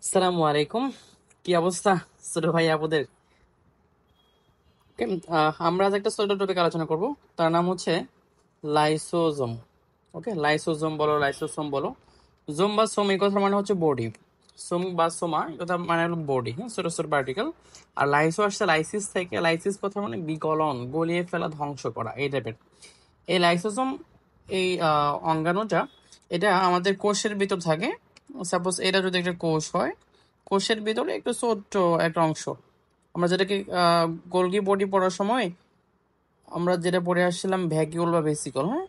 আসসালামু আলাইকুম। কি অবস্থা ছোট ভাই আপুদের? Okay, আমরা আজ একটা ছোট টপিক আলোচনা করব। তার নাম হচ্ছে লাইসোজোম। ওকে, লাইসোজোম বলো, লাইসোসোম বলো। জোম বা সোম এই কথার মানে হচ্ছে বডি। সোম বা সোমা এই কথা মানে হলো বডি, হ্যাঁ, ছোট ছোট পার্টিকেল। আর লাইসো আসছে লাইসিস থেকে। লাইসিস কথা মানে বিগলন, গলিয়ে ফেলা, ধ্বংস করা, এই টাইপের। এই লাইসোসোম, এই অঙ্গাণুটা, এটা আমাদের কোষের ভিতর থাকে। সাপোজ এটা যদি একটা কোষ হয়, কোষের ভিতরে একটু ছোট্ট একটা অংশ, আমরা যেটাকে গোলগি বডি পড়ার সময় আমরা যেটা পড়ে আসছিলাম ভ্যাকিউল বা ভেসিকল, হ্যাঁ,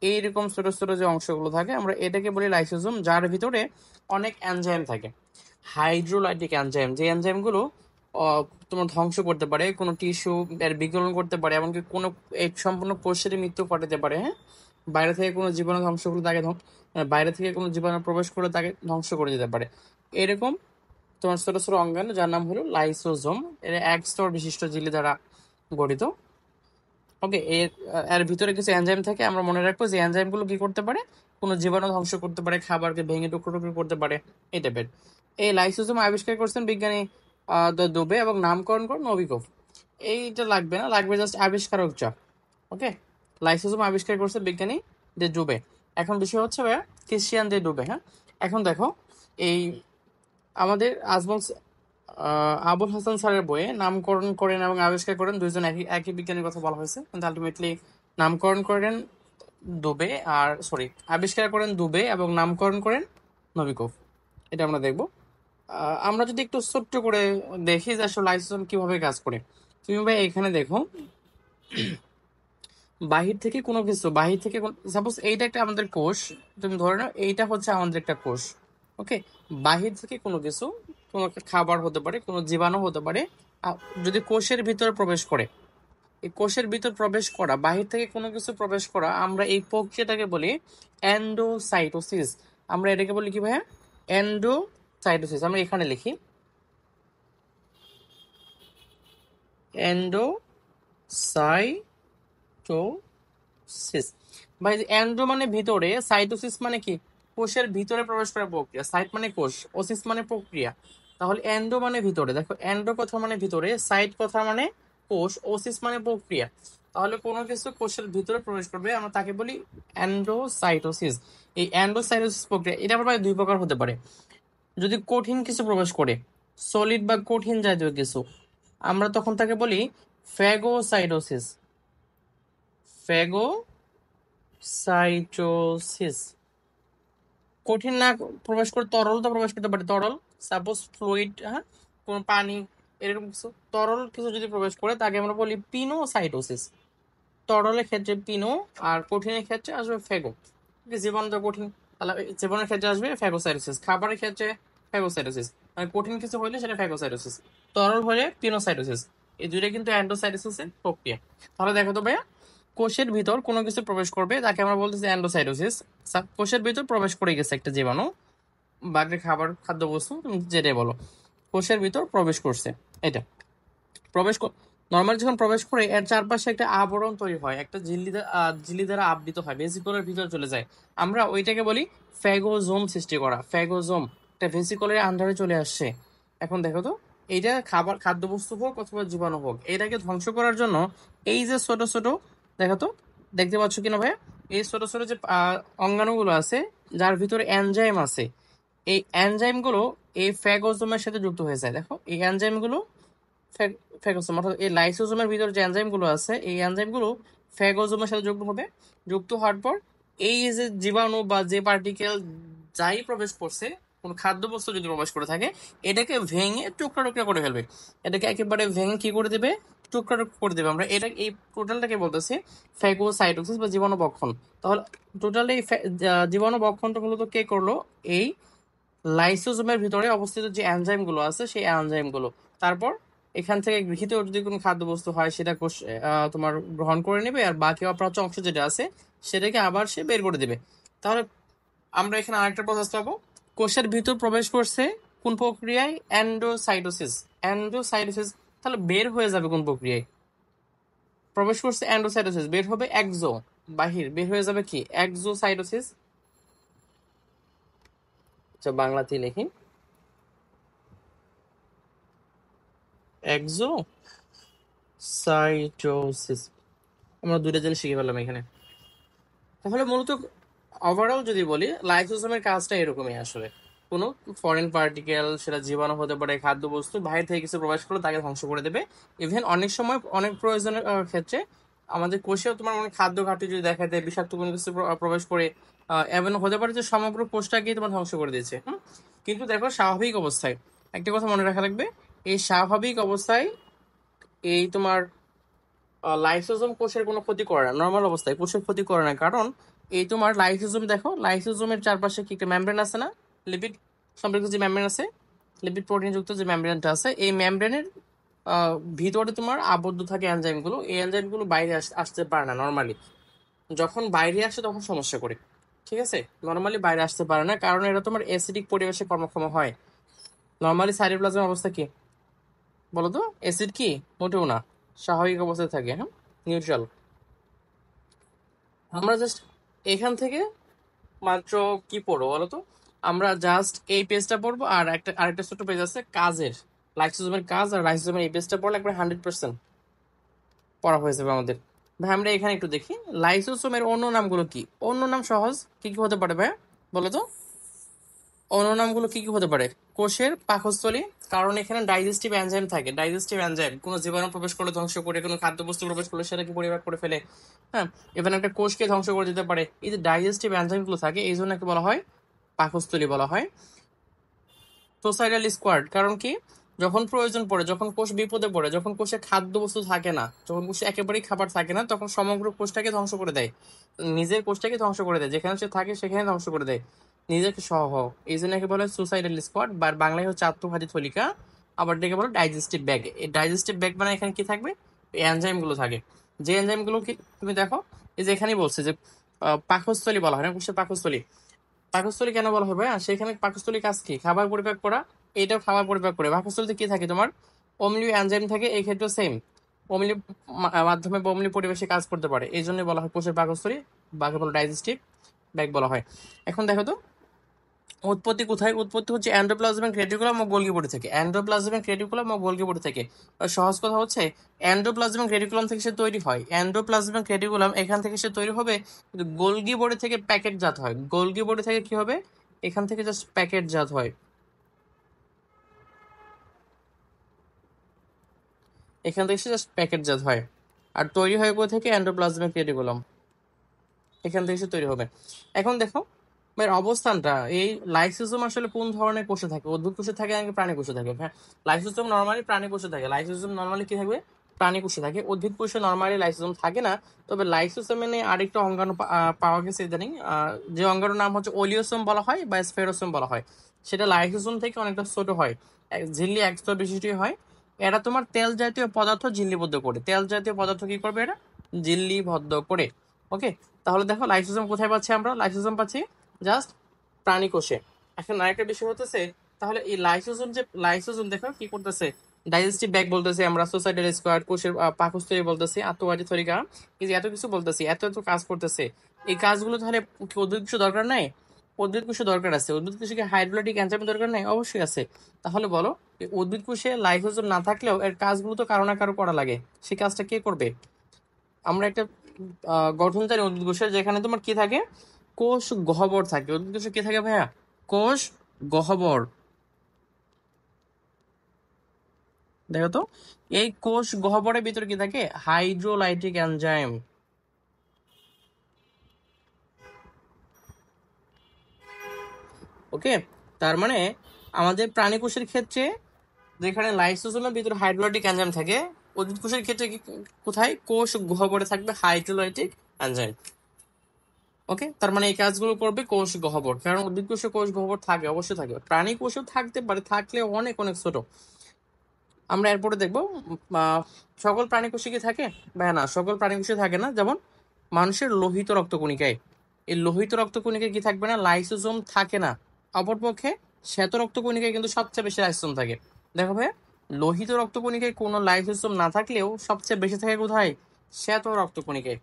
এইরকম ছোট ছোট যে অংশগুলো থাকে আমরা এটাকে বলি লাইসোজোম, যার ভিতরে অনেক এনজাইম থাকে। হাইড্রোলাইটিক এনজাইম, যে এনজাইমগুলো তোমার ধ্বংস করতে পারে কোনো টিস্যু, এর বিকলন করতে পারে, এমনকি কোনো এক সম্পূর্ণ কোষেরই মৃত্যু ঘটাতে পারে, হ্যাঁ। বাইরে থেকে কোনো জীবাণু ধ্বংস করে তাকে বাইরে থেকে কোনো জীবাণু প্রবেশ করে তাকে ধ্বংস করে দিতে পারে। এরকম তোমার ছোট ছোট অঙ্গাণু, যার নাম হলো লাইসোজোম। এর এক স্তর বিশিষ্ট ঝিল্লি দ্বারা গঠিত। ওকে, এর এর ভিতরে কিছু এনজাইম থাকে, আমরা মনে রাখবো যে এনজাইম গুলো কি করতে পারে, কোনো জীবাণু ধ্বংস করতে পারে, খাবারকে ভেঙে টুকরো টুকরো করতে পারে, এই টাইপের। এই লাইসোজোম আবিষ্কার করছেন বিজ্ঞানী দুবে, এবং নামকরণ করেন নভিকোভ। এইটা লাগবে না, লাগবে জাস্ট আবিষ্কারক যা। ওকে, লাইসোজোম আবিষ্কার করছে বিজ্ঞানী দে ডুবে। এখন বিষয় হচ্ছে ভাইয়া ক্রিশ্চিয়ান দে ডুবে, হ্যাঁ। এখন দেখো, এই আমাদের আবুল হাসান স্যারের বইয়ে নামকরণ করেন এবং আবিষ্কার করেন দুইজন একই একই বিজ্ঞানীর কথা বলা হয়েছে, কিন্তু আলটিমেটলি নামকরণ করেন দুবে, আর সরি, আবিষ্কার করেন দুবে এবং নামকরণ করেন নভিকোভ। এটা আমরা দেখব। আমরা যদি একটু ছোট্ট করে দেখি যে আসলে লাইসোজোম কিভাবে কাজ করে। তুমি ভাই এখানে দেখো, বাহির থেকে কোনো কিছু, বাহির থেকে সাপোজ এইটা একটা আমাদের কোষ, তুমি ধরে নাও এইটা হচ্ছে আমাদের একটা কোষ। ওকে, বাহির থেকে কোনো কিছু, কোনো খাবার হতে পারে, কোনো জীবাণু হতে পারে, যদি কোষের ভিতরে প্রবেশ করে, এই কোষের ভিতর প্রবেশ করা, বাহির থেকে কোনো কিছু প্রবেশ করা, আমরা এই প্রক্রিয়াটাকে বলি এন্ডোসাইটোসিস। আমরা এটাকে বলি কি ভাইয়া? এন্ডোসাইটোসিস। আমরা এখানে লিখি এন্ডোসাইটোসিস। ভাই, এন্ডো মানে ভিতরে, সাইটোসিস মানে কি? কোষের ভিতরে প্রবেশ করার প্রক্রিয়া। সাইট মানে কোষ, ওসিস মানে প্রক্রিয়া। তাহলে এন্ডো মানে ভিতরে, দেখো এন্ডো কথা মানে ভিতরে, সাইট কথা মানে কোষ, ওসিস মানে প্রক্রিয়া। তাহলে কোনো কিছু কোষের ভিতরে প্রবেশ করবে আমরা তাকে বলি এন্ডোসাইটোসিস। এই এন্ডোসাইটোসিস প্রক্রিয়া, এটা আবার ভাই দুই প্রকার হতে পারে। যদি কঠিন কিছু প্রবেশ করে, সলিড বা কঠিন জাতীয় কিছু, আমরা তখন তাকে বলি ফ্যাগোসাইটোসিস। ফ্যাগোসাইটোসিস। কঠিন না প্রবেশ করে তরল তো প্রবেশ করতে পারে, তরল, সাপোজ ফ্লুইড, হ্যাঁ, কোন পানি, এরকম কিছু তরল কিছু যদি প্রবেশ করে তাকে আমরা বলি পিনোসাইটোসিস। তরলের ক্ষেত্রে পিনো, আর কঠিনের ক্ষেত্রে আসবে ফেগো। জীবন তো কঠিন, তাহলে জীবনের ক্ষেত্রে আসবে ফ্যাগোসাইটোসিস, খাবারের ক্ষেত্রে ফ্যাগোসাইটোসিস। মানে কঠিন কিছু হইলে সেটা ফ্যাগোসাইটোসিস, তরল হলে পিনোসাইটোসিস। এই দুইটা কিন্তু অ্যান্ডোসাইটোসিসের প্রক্রিয়া। তাহলে দেখো তো ভাইয়া, কোষের ভিতর কোনো কিছু প্রবেশ করবে তাকে আমরা বলতেছি অ্যান্ডোসাইটোসিস। কোষের ভিতর প্রবেশ করে গেছে একটা জীবাণু বা একটা খাবার, খাদ্যবস্তু, তুমি যেটাই বলো, কোষের ভিতর প্রবেশ করছে। এটা প্রবেশ নর্মালি যখন প্রবেশ করে এর চারপাশে একটা আবরণ তৈরি হয়, একটা ঝিল্লি দ্বারা আবৃত হয়, ভেসিকলের ভিতর চলে যায়। আমরা ওইটাকে বলি ফ্যাগোজোম সৃষ্টি করা। ফ্যাগোজোম একটা ভেসিকলের আন্ডারে চলে আসছে। এখন দেখো তো, এইটা খাবার, খাদ্যবস্তু হোক অথবা জীবাণু হোক, এটাকে ধ্বংস করার জন্য এই যে ছোট ছোট, দেখো তো, দেখতে পাচ্ছ কিনা ভাইয়া, এই ছোট ছোট যে অঙ্গাণুগুলো আছে, যার ভিতরে এনজাইম আছে, এই এনজাইম গুলো এই ফ্যাগোজোমের সাথে যুক্ত হয়ে যায়। দেখো এই এনজাইম গুলো ফ্যাগোসোম, অর্থাৎ এই লাইসোজোমের ভিতরে যে এনজাইম গুলো আছে, এই এনজাইম গুলো ফ্যাগোজোমের সাথে যুক্ত হবে। যুক্ত হওয়ার পর এই যে জীবাণু বা যে পার্টিকেল যাই প্রবেশ করছে, কোন খাদ্যবস্তু যদি প্রবেশ করে থাকে, এটাকে ভেঙে টুকরা টুকরা করে ফেলবে। এটাকে একেবারে ভেঙে কি করে দেবে? টুকরা টুকরা করে দেবে। আমরা এটা, এই টোটালটাকে বলতেছি ফ্যাগোসাইটোসিস বা জীবাণু বক্ষণ। তাহলে টোটাল এই জীবাণু বক্ষণটা মূলত কে করলো? এই লাইসোজোমের ভিতরে অবস্থিত যে এনজাইম গুলো আছে, সেই এনজাইম গুলো। তারপর এখান থেকে গৃহীত যদি কোনো খাদ্যবস্তু হয়, সেটা কোষ তোমার গ্রহণ করে নেবে, আর বাকি অপ্রাচ্য অংশ যেটা আছে সেটাকে আবার সে বের করে দেবে। তাহলে আমরা এখানে আরেকটা প্রসেস পাবো, কোষের ভিতর প্রবেশ করছে কোন প্রক্রিয়ায়? এন্ডোসাইটোসিস। এন্ডোসাইটোসিস, তাহলে বের হয়ে যাবে কোন প্রক্রিয়ায়? প্রবেশ করছে এন্ডোসাইটোসিস, বের হবে এক্সো, বাহির বের হয়ে যাবে কি? এক্সোসাইটোসিস। আচ্ছা, বাংলাতেই লিখি, এক্সোসাইটোসিস। আমরা দুইটা জিনিস শিখে ফেললাম এখানে। তাহলে মূলত ওভারঅল যদি বলি, লাইসোসোমের কাজটা এরকমই আসলে। কোনো ফরেন পার্টিকেল, সেটা জীবাণু হতে পারে, খাদ্যবস্তু বাইরে থেকে কিছু প্রবেশ করলে তাকে ধ্বংস করে দেবে। ইভেন অনেক সময় অনেক প্রয়োজনের ক্ষেত্রে আমাদের কোষেও তোমার অনেক খাদ্য ঘাটতি যদি দেখা দেয়, বিষাক্ত কোনো কিছু প্রবেশ করে এমন হতে পারে যে সমগ্র কোষটাকেই তোমার ধ্বংস করে দিয়েছে। কিন্তু দেখো স্বাভাবিক অবস্থায় একটা কথা মনে রাখা লাগবে, এই স্বাভাবিক অবস্থায় এই তোমার লাইসোজোম কোষের কোনো ক্ষতি করে না। নর্মাল অবস্থায় কোষের ক্ষতি করে না, কারণ এই তোমার লাইসোজোম দেখো, লাইসোজোমের চারপাশে কি একটা মেমব্রেন আছে না, লিপিড সম্পর্কিত যে মেমব্রেন আছে, লিপিড প্রোটিন যুক্ত যে মেমব্রেনটা আছে, এই মেমব্রেনের ভিতরে তোমার আবদ্ধ থাকে এনজাইমগুলো। এই এনজাইমগুলো বাইরে আসতে পারে না নর্মালি। যখন বাইরে আসে তখন সমস্যা করে, ঠিক আছে? নর্মালি বাইরে আসতে পারে না, কারণ এটা তোমার অ্যাসিডিক পরিবেশে কর্মক্ষম হয়। নর্মালি সাইটোপ্লাজমের অবস্থা কি বলো তো? অ্যাসিড কি? মোটেও না, স্বাভাবিক অবস্থায় থাকে, হ্যাঁ, নিউট্রাল। আমরা জাস্ট এখান থেকে মাত্র কি পড়বো বলো তো? আমরা জাস্ট এই পেজটা পড়বো, আর আরেকটা ছোট পেজ আছে কাজের, লাইসোজোমের কাজ আর লাইসোজোমের, এই পেজটা পড়লে একবার 100% পড়া হয়ে যাবে আমাদের। ভাই আমরা এখানে একটু দেখি লাইসোজোমের অন্য নামগুলো কি। অন্য নাম সহজ, কি কি হতে পারে ভাই বলো তো? অন্য নামগুলো কি কি হতে পারে? কোষের পাকস্থলী, কারণ এখানে ডাইজেস্টিভ এনজাইম থাকে। ডাইজেস্টিভ এনজাইম কোনো জীবাণু প্রবেশ করলে ধ্বংস করে, কোনো খাদ্যবস্তু প্রবেশ করলে সেটাকে পরিপাক করে ফেলে, হ্যাঁ, এখানে একটা কোষকে ধ্বংস করে দিতে পারে। এই যে ডাইজেস্টিভ এনজাইমগুলো থাকে, এই জন্য কি বলা হয়? পাকস্থলী বলা হয়। সোসাইটাল স্কোয়াড, কারণ কি? যখন প্রয়োজন পড়ে, যখন কোষ বিপদে পড়ে, যখন কোষে খাদ্যবস্তু থাকে না, যখন কোষে একেবারেই খাবার থাকে না, তখন সমগ্র কোষটাকে ধ্বংস করে দেয়, নিজের কোষটাকে ধ্বংস করে দেয়, যেখানে সে থাকে সেখানে ধ্বংস করে দেয় নিজেকে সহ। এই জন্য একে বলে সুসাইডাল স্কোয়াড, বা বাংলায় হচ্ছে আত্মঘাতী থলিকা। আবার ডেকে বলো ডাইজেস্টিভ ব্যাগ। এই ডাইজেস্টিভ ব্যাগ মানে এখানে কি থাকবে? এনজাইম গুলো থাকে। যে এনজাইম গুলো কি তুমি দেখো, এই যে এখানেই বলছে যে পাকস্থলী বলা হয় না, কোষের পাকস্থলী। পাকস্থলী কেন বলা হবে? সেখানে পাকস্থলী কাজ কি? খাবার পরিপাক করা। এটাও খাবার পরিপাক করে। পাকস্থলীতে কি থাকে তোমার? অম্লীয় এনজাইম থাকে, এই ক্ষেত্রে সেম অম্লীয় মাধ্যমে বা অম্লীয় পরিবেশে কাজ করতে পারে, এই জন্য বলা হয় কোষের পাকস্থলী, বাকি বলো ডাইজেস্টিভ ব্যাগ বলা হয়। এখন দেখো তো উৎপত্তি কোথায়? উৎপত্তি হচ্ছে এন্ডোপ্লাজম এন্ড রেটিকুলাম ও গোলগি বডি থেকে। এন্ডোপ্লাজম এন্ড রেটিকুলাম ও গোলগি বডি থেকে। সহজ কথা হচ্ছে এন্ডোপ্লাজম এন্ড রেটিকুলাম থেকে সে তৈরি হয়। এন্ডোপ্লাজম এন্ড রেটিকুলাম এখান থেকে সে তৈরি হবে, কিন্তু গোলগি বডি থেকে প্যাকেটজাত হয়। গোলগি বডি থেকে কি হবে? এখান থেকে জাস্ট প্যাকেটজাত হয়। এখান থেকে সে জাস্ট প্যাকেটজাত হয়। আর তৈরি হয় কোথা থেকে? এন্ডোপ্লাজমিক রেটিকুলাম, এখান থেকে সে তৈরি হবে। এখন দেখো এর অবস্থানটা, এই লাইসোজোম আসলে কোন ধরনের কোষে থাকে? উদ্ভিদ কোষে থাকে নাকি প্রাণী কোষে থাকে? হ্যাঁ, লাইসোজোম নর্মালি প্রাণী কোষে থাকে। লাইসোজোম নর্মালি কি থাকবে? প্রাণী কোষে থাকে। উদ্ভিদ কোষে নর্মালি লাইসোজোম থাকে না। তবে লাইসোজোমে নিয়ে আরেকটা অঙ্গাণু পাওয়া গেছে ইদানিং, যে অঙ্গাণুর নাম হচ্ছে ওলিওসোম বলা হয় বা স্ফেরোসোম বলা হয়। সেটা লাইসোজোম থেকে অনেকটা ছোট হয়, ঝিল্লি এক স্তর বিশিষ্ট হয়। এরা তোমার তেল জাতীয় পদার্থ ঝিল্লিবদ্ধ করে। তেল জাতীয় পদার্থ কি করবে? এরা ঝিল্লিবদ্ধ করে। ওকে, তাহলে দেখো লাইসোজোম কোথায় পাচ্ছি আমরা? লাইসোজোম পাচ্ছি জাস্ট প্রাণী কোষে। এখন আরেকটা বিষয় হতেছে, তাহলে এই লাইসোজোম, যে লাইসোজোম দেখো কি করতেছে? ডাইজেস্টিভ ব্যাগ বলতেছে আমরা, সোসাইটাল স্কোয়াড, কোষের পাকস্থলী বলতেছি, আত্মঘাতী থলিকা, এই যে এত কিছু বলতেছি, এত এত কাজ করতেছে। এই কাজগুলো তাহলে কি উদ্ভিদ কোষে দরকার নাই? উদ্ভিদ কোষে দরকার আছে। উদ্ভিদ কোষে কি হাইড্রোলাইটিক এনজাইমের দরকার নাই? অবশ্যই আছে। তাহলে বলো, এই উদ্ভিদ কোষে লাইসোজোম না থাকলেও এর কাজগুলো তো কারো না কারো করা লাগে। সেই কাজটা কে করবে? আমরা একটা গঠন জানি উদ্ভিদ কোষের, যেখানে তোমার কি থাকে? কোষ গহ্বর থাকে। উদ্ভিদ কোষে কি থাকে ভাইয়া? কোষ গহ্বর। দেখো তো, এই কোষ গহ্বরের ভিতরে কি থাকে? Hydrolytic enzyme. ওকে, তার মানে আমাদের প্রাণী কোষের ক্ষেত্রে যেখানে লাইসোজোমের ভিতরে হাইড্রোলাইটিক এনজাইম থাকে, উদ্ভিদ কোষের ক্ষেত্রে কোথায়? কোষ গহ্বরে থাকবে হাইড্রোলাইটিক এনজাইম। ওকে, তার মানে এই কাজগুলো করবে কোষ গহ্বর, কারণ উদ্ভিদ কোষে কোষ গহ্বর থাকে, অবশ্যই থাকে। প্রাণী কোষেও থাকতে পারে, থাকলে অনেক অনেক ছোট। আমরা এরপরে দেখবো সকল প্রাণী কোষে কি থাকে? না, সকল প্রাণী কোষে থাকে না। যেমন মানুষের লোহিত রক্তকণিকায়, এই লোহিত রক্তকণিকায় কি থাকবে না? লাইসোজোম থাকে না। অপরপক্ষে শ্বেত রক্তকণিকায় কিন্তু সবচেয়ে বেশি লাইসোজোম থাকে। দেখো ভাই, লোহিত রক্তকণিকায় কোনো লাইসোজোম না থাকলেও সবচেয়ে বেশি থাকে কোথায়? শ্বেত রক্তকণিকায়।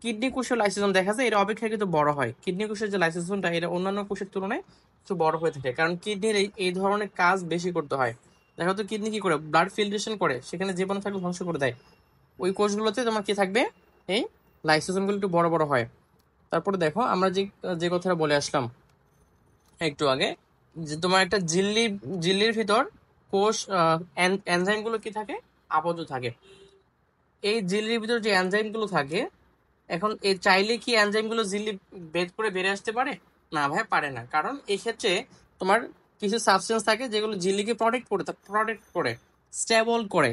কিডনি কোষে লাইসোজোম দেখা যায়, এটা অপেক্ষাকৃত বড় হয়। কিডনি কোষের যে লাইসোজোমটা, এটা অন্যান্য কোষের তুলনায় একটু বড় হয়ে থাকে, কারণ কিডনির এই ধরনের কাজ বেশি করতে হয়। দেখো তো কিডনি কি করে, ব্লাড ফিল্ট্রেশন করে, সেখানে জীবাণু থাকলে ধ্বংস করে দেয়। ওই কোষগুলোতে তোমার কি থাকবে, এই লাইসোসোমগুলো একটু বড় বড় হয়। তারপরে দেখো আমরা যে যে কথাটা বলে আসলাম একটু আগে, যে তোমার একটা ঝিল্লির ভিতর কোষ এনজাইম গুলো কি থাকে, আবদ্ধ থাকে। এই ঝিল্লির ভিতর যে এনজাইম গুলো থাকে, এখন এই চাইলে কি এনজাইম গুলো ঝিল্লি ভেদ করে বেরিয়ে আসতে পারে? না ভাই, পারে না। কারণ এই ক্ষেত্রে তোমার কিছু সাবস্টেন্স থাকে যেগুলো ঝিল্লিকে প্রটেক্ট করে, স্টেবল করে,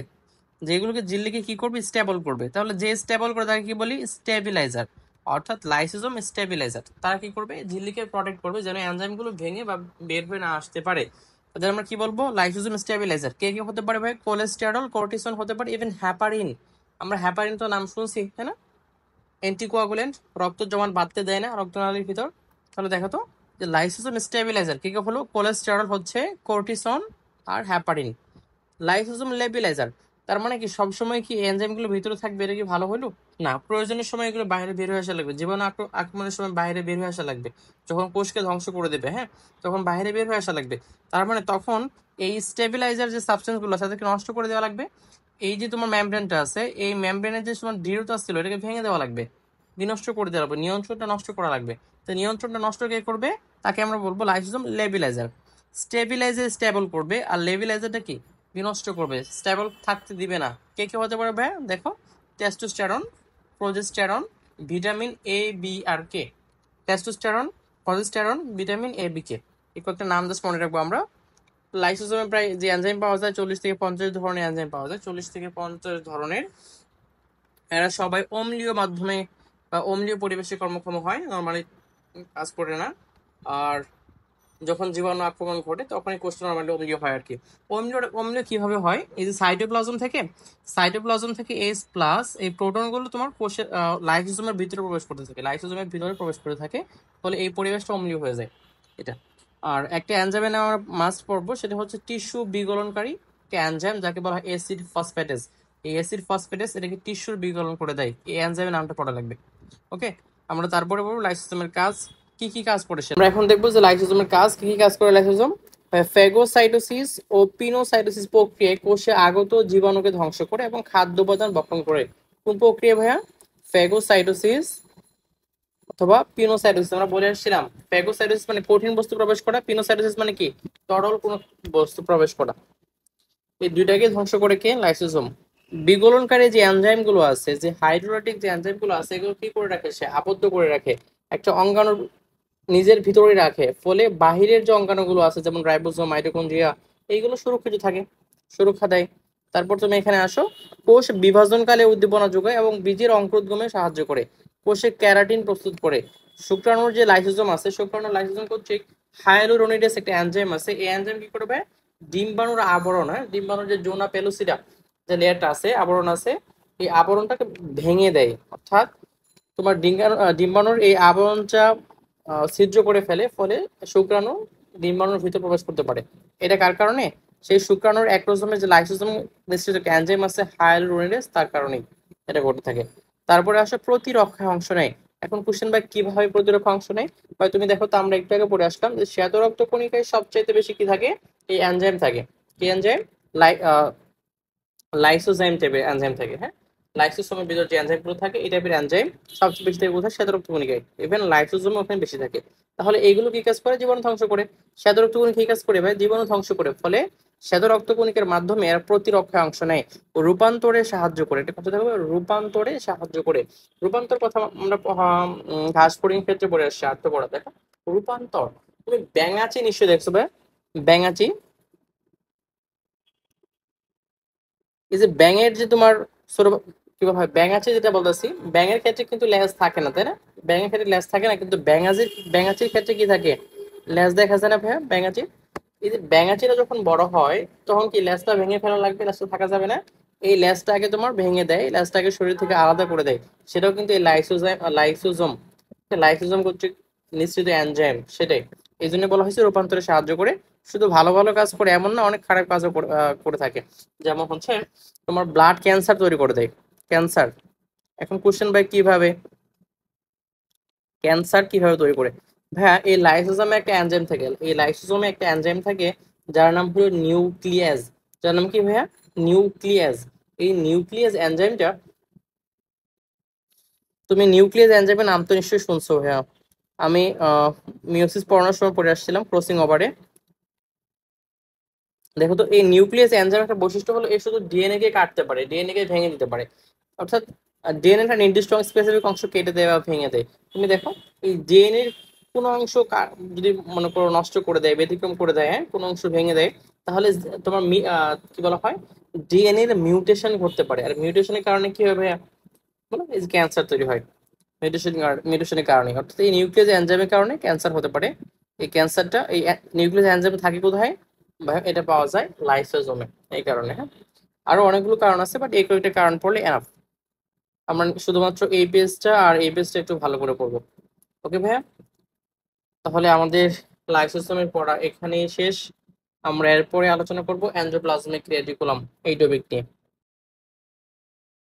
যেগুলোকে ঝিল্লিকে কি করবে, স্টেবল করবে। তাহলে যে স্টেবল করে তাকে কি বলি, স্টেবিলাইজার। অর্থাৎ লাইসোজোম স্টেবিলাইজার, তারা কি করবে, ঝিল্লিকে প্রটেক্ট করবে যেন এনজাইমগুলো ভেঙে বা বের হয়ে না আসতে পারে। তাদের আমরা কি বলবো, লাইসোজোম স্টেবিলাইজার। কে কে হতে পারে ভাই, কোলেস্টেরল, কর্টিসন হতে পারে, ইভেন হ্যাপারিন। আমরা হ্যাপারিন তো নাম শুনছি, তাই না? অ্যান্টিকোয়াগুলেন্ট, রক্ত জমাট বাঁধতে দেয় না রক্তনালীর ভিতর। তাহলে দেখো তো, যে লাইসোজোম স্টেবিলাইজার কে কে হলো, কোলেস্টেরল হচ্ছে, কর্টিসন আর হ্যাপারিন। লাইসোজোম লেবিলাইজার, তার মানে কি সবসময় কি এনজাইমগুলো ভিতরে থাকবে, এটা কি ভালো হলো? না, প্রয়োজনের সময় এগুলো বাইরে বের হয়ে আসা লাগবে, জীবাণু আক্রমণের সময় বাইরে বের হয়ে আসা লাগবে, যখন কোষকে ধ্বংস করে দেবে, হ্যাঁ, তখন বাইরে বের হয়ে আসা লাগবে। তার মানে তখন এই স্টেবিলাইজার যে সাবস্টেন্স গুলো আছে তাদেরকে নষ্ট করে দেওয়া লাগবে। এই যে তোমার মেমব্রেনটা আছে, এই মেমব্রেনের যে তোমার দৃঢ়তা ছিল এটাকে ভেঙে দেওয়া লাগবে, বিনষ্ট করে দেওয়া লাগবে, নিয়ন্ত্রণটা নষ্ট করা লাগবে। তো নিয়ন্ত্রণটা নষ্ট কে করবে, তাকে আমরা বলবো লাইসোজোম লেবিলাইজার। স্টেবিলাইজার স্টেবল করবে, আর লেবিলাইজারটা কি, বিনষ্ট করবে, স্টেবল থাকতে দিবে না। কে কে হতে পারে ভাই, দেখো, testosterone, progesterone, vitamin A, B আর K. Testosterone, progesterone, vitamin A, B, K. এই কয়েকটা নাম জাস্ট মনে রাখবো আমরা। লাইসোজোমে প্রায় যে এনজাইম পাওয়া যায় 40 থেকে 50 ধরনের এনজাইম পাওয়া যায়, 40 থেকে 50 ধরনের। এরা সবাই অম্লীয় মাধ্যমে বা অম্লীয় পরিবেশে কর্মক্ষম হয়, নর্মালি কাজ করে না। আর যখন জীবাণু আক্রমণ ঘটে তখন এই কোষটা নর্মালি অম্লীয় হয় আর কি। অম্লীয় কিভাবে হয়, এই যে সাইটোপ্লাজম থেকে এস প্লাস এই প্রোটনগুলো তোমার কোষের লাইসোজোমের ভিতরে প্রবেশ করতে থাকে, লাইসোজোমের ভিতরে প্রবেশ করে থাকে, ফলে এই পরিবেশটা অম্লীয় হয়ে যায় এটা। আর একটা এনজাইমের নাম আমরা মাস্ট পড়বো, সেটা হচ্ছে টিস্যু বিগলনকারী একটা এনজাইম, যাকে বলা হয় অ্যাসিড ফসফেটেজ। এই অ্যাসিড ফসফেটেজ এটাকে টিস্যুর বিগলন করে দেয়, এই এনজাইমের নামটা পড়া লাগবে। ওকে, আমরা তারপরে বলবো লাইসোজোমের কাজ, কি কি কাজ করে সেটা আমরা এখন দেখবো, যে লাইসোজোমের কাজ কি কি কাজ করে লাইসোজোম। ফেগোসাইটোসিস ও পিনোসাইটোসিস প্রক্রিয়ায় কোষে আগত জীবাণুকে ধ্বংস করে এবং খাদ্য উপাদান বক্ষণ করে। কোন প্রক্রিয়া ভাইয়া, ফেগোসাইটোসিস অথবা পিনোসাইটোসিস। আমরা বলে আসছিলাম ফেগোসাইটোসিস মানে কঠিন বস্তু প্রবেশ করা, পিনোসাইটোসিস মানে কি, তরল কোন বস্তু প্রবেশ করা। এই দুইটাকে ধ্বংস করে কে, লাইসোজোম। বিগলনকারী যে এনজাইম গুলো আছে, যে হাইড্রোলাইটিক যে এনজাইম গুলো আছে, এগুলো কি করে রাখে, সে আবদ্ধ করে রাখে, একটা অঙ্গাণুর নিজের ভিতরে রাখে, ফলে বাহিরের যে অঙ্গাণুগুলো আছে যেমন রাইবোজোম, মাইটোকন্ড্রিয়া, এইগুলো সুরক্ষিত থাকে, সুরক্ষা দেয়। তারপর তুমি এখানে আসো, কোষ বিভাজনকালে উদ্দীপনা যোগায় এবং বীজের অঙ্কুরোদ্গমে সাহায্য করে, কোষে ক্যারাটিন প্রস্তুত করে। শুক্রাণুর যে লাইসোজোম আছে, শুক্রাণুর লাইসোজোম কর্তৃক হায়ালুরোনিডেস একটা এনজাইম আছে, এই এনজাইম কি করবে, ডিম্বাণুর আবরণ, হ্যাঁ, ডিম্বাণুর যে জোনা পেলুসিডা যে লেয়ারটা আছে, আবরণ আছে, এই আবরণটাকে ভেঙে দেয়। অর্থাৎ তোমার ডিম্বাণুর এই আবরণটা ছিদ্র করে ফেলে, ফলে শুক্রাণু ডিম্বাণুর ভিতর প্রবেশ করতে পারে। এটা কার কারণে, সেই শুক্রাণুর অ্যাক্রোসোমের যে লাইসোসোম নিঃসৃত এনজাইম আছে হায়ালুরোনিডেস, তার কারণেই এটা ঘটে থাকে। তারপরে আসে প্রতিরক্ষায় অংশ নেয়। এখন কোশ্চেন, ভাই কিভাবে প্রতিরক্ষা অংশ নেয়, ভাই তুমি দেখো তো, আমরা একটু আগে পড়ে আসলাম যে শ্বেত রক্ত কণিকায় সবচাইতে বেশি কি থাকে, এই এনজাইম থাকে। কি এনজাইম, লাইসোজাইম টাইপের এনজাইম থাকে, হ্যাঁ, লাইসোসোমের ভিতর যে এনজাইম গুলো থাকে এই টাইপের এনজাইম সবচেয়ে বেশি থাকে কোথায়, শ্বেতরক্ত কণিকায়, ইভেন লাইসোজোমে ওখানে বেশি থাকে। তাহলে এইগুলো কি কাজ করে, জীবাণু ধ্বংস করে। শ্বেতরক্ত কণিকা কি কাজ করে ভাই, জীবাণু ধ্বংস করে, ফলে শ্বেতরক্ত কণিকার মাধ্যমে এরা প্রতিরক্ষায় অংশ নেয়, রূপান্তরে সাহায্য করে। এটা কথা থাকবে, রূপান্তরে সাহায্য করে। রূপান্তর কথা আমরা ঘাস ফড়িং ক্ষেত্রে পড়ে আসছি, আর্থ পড়া দেখো, রূপান্তর। তুমি ব্যাঙাচি নিশ্চয়ই দেখছো ভাই, ব্যাঙাচি। এই যে ব্যাঙের যে তোমার ছোট কিভাবে হয়, ব্যাঙ আছে যেটা বলতেছি, ব্যাঙের ক্ষেত্রে কিন্তু লেজ থাকে না, তাই না? ব্যাঙের ক্ষেত্রে লেজ থাকে না, কিন্তু ব্যাঙাচির ক্ষেত্রে কি থাকে, লেজ দেখা যায় না ভাইয়া, ব্যাঙাচি। এই যে ব্যাঙাচিটা যখন বড় হয় তখন কি লেজটা ভেঙে ফেলা লাগবে, লেজটা থাকা যাবে না। এই লেজটাকে তোমার ভেঙে দেয়, লেজটাকে শরীর থেকে আলাদা করে দেয়। সেটাও কিন্তু এই লাইসোজোম কর্তৃক নিঃসৃত এনজাইম, সেটাই। এই জন্য বলা হয়েছে রূপান্তরে সাহায্য করে। শুধু ভালো ভালো কাজ করে এমন না, অনেক খারাপ কাজও করে থাকে। যেমন হচ্ছে তোমার ব্লাড ক্যান্সার তৈরি করে দেয়, ক্যান্সার। এখন কোশ্চেন, ভাই কিভাবে ক্যান্সার কিভাবে তৈরি করে, ভাইয়া এই লাইসোজোমে একটা এনজাইম থাকে, এই লাইসোজোমে একটা এনজাইম থাকে যার নাম হলো নিউক্লিয়াস। যার নাম কি ভাইয়া? নিউক্লিয়াস। এই নিউক্লিয়াস এনজাইমটা, তুমি নিউক্লিয়াস এনজাইমের নাম তো নিশ্চয়ই শুনছো ভাইয়া। আমি মিওসিস পড়ানোর সময় পড়ে আসছিলাম ক্রসিং ওভারে। দেখো তো, এই নিউক্লিয়াস এনজাইম একটা বৈশিষ্ট্য হলো এ শুধু ডিএনএ কে কাটতে পারে, ডিএনএ কে ভেঙে দিতে পারে। অর্থাৎ ডিএনএটা নির্দিষ্ট স্পেসিফিক অংশ কেটে দেয় বা ভেঙে দেয়। তুমি দেখো, এই ডিএনএ এর কোনো অংশ যদি মনে করো নষ্ট করে দেয়, ব্যতিক্রম করে দেয়, হ্যাঁ, কোনো অংশ ভেঙে দেয়, তাহলে তোমার কি বলা হয়, ডিএনএ এর মিউটেশন ঘটতে পারে। আর মিউটেশনের কারণে কি হবে বলো, এই ক্যান্সার তৈরি হয়। মিউটেশনের কারণে, অর্থাৎ এই নিউক্লিয়াস এনজাইমের কারণে ক্যান্সার হতে পারে। এই ক্যান্সারটা এই নিউক্লিয়াস এনজাইমে থাকে কোথায়? এটা পাওয়া যায় লাইসোজোমে। এই কারণে, হ্যাঁ, আরো অনেকগুলো কারণ আছে, বাট এই কয়েকটা কারণ পড়লে এনাফ। আমরা শুধুমাত্র এই পেজটা আর এই পেজটা একটু ভালো করে পড়বো। ওকে ভাইয়া, তাহলে আমাদের লাইসোজোমের পড়া এখানেই শেষ। আমরা এরপরে আলোচনা করব এন্ডোপ্লাজমিক রেটিকুলাম, এই টপিক নিয়ে।